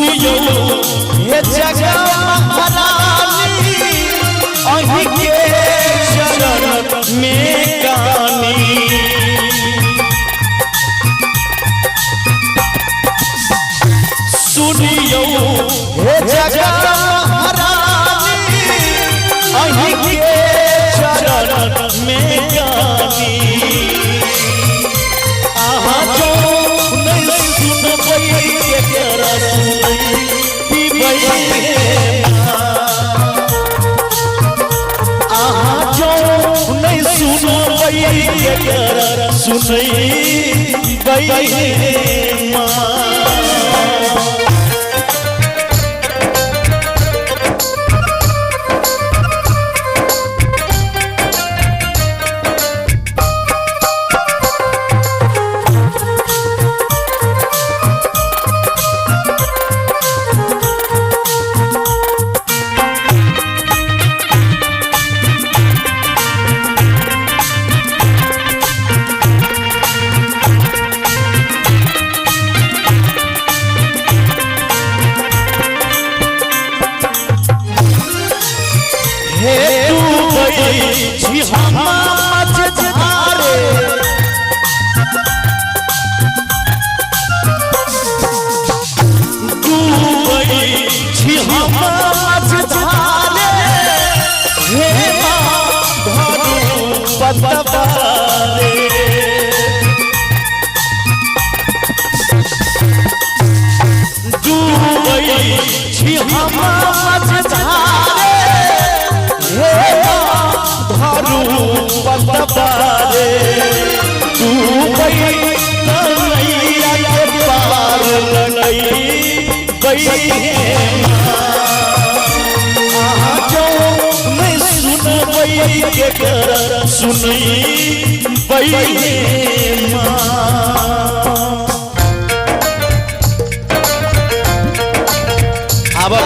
सुनियो हे जगह महारानी अहि के चरण में गानी सुनियो हे जगह महारानी अहि के चरण में गानी आहा जो नहीं सुनबई के रसुई पिबई आहा जो नहीं सुनबई के रसुई बई माँ सुनी बई माँ आवा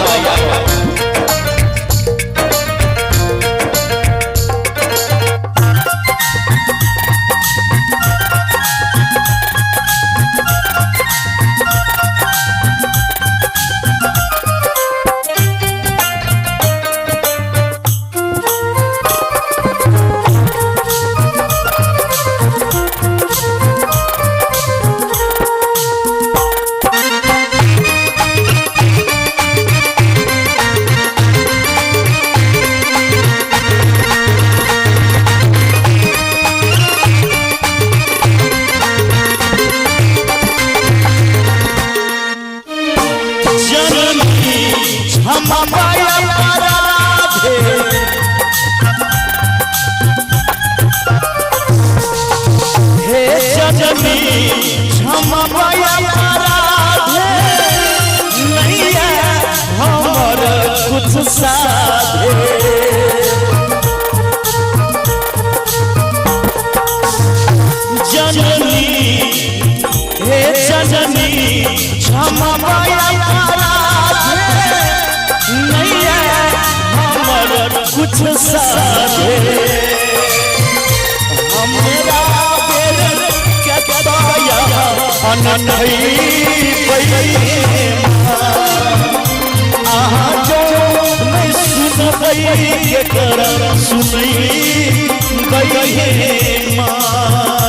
कुछ साधे हमरा बेर कतया अनन्हई आहा जो नहीं सुनबई के कर सुनई बई माँ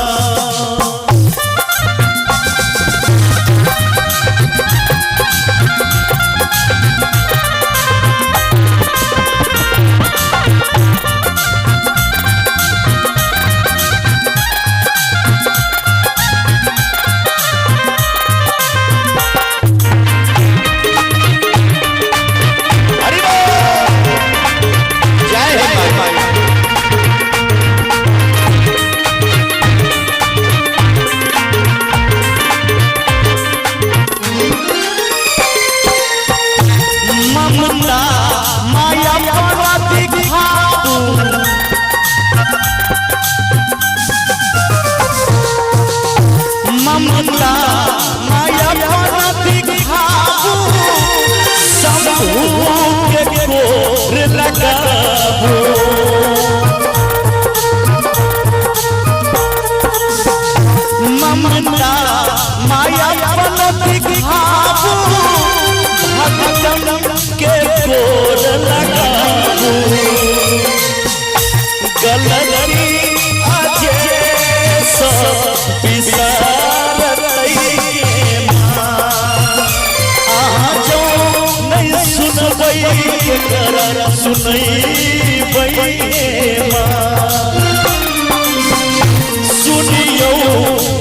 गोर लगाबू गलती आजे सब बिसार के माँ आहा जो नहीं सुनबई के कर सुनई माँ सुनियो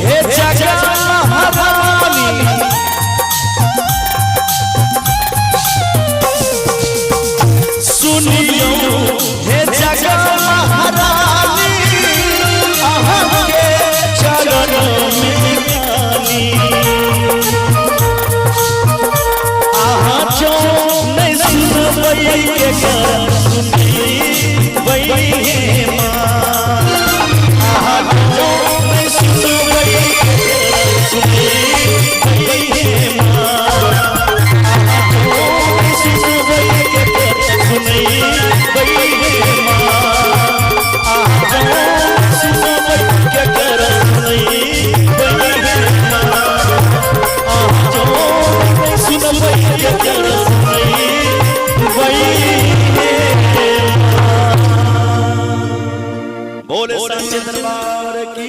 हे जगत महारानी सुनियो हे जगत महारानी आहा के चरण में गानी आहा जो नहीं सुनबई के कर सुनई माँ आहा जो नहीं सुनबई के कर सुनई माँ आहा जो नहीं सुनबई के कर सुनई माँ आहा जो सुनबई के कर सुनई माँ आहा जो सुनबई के कर सुनई बोले सच्चे दरबार की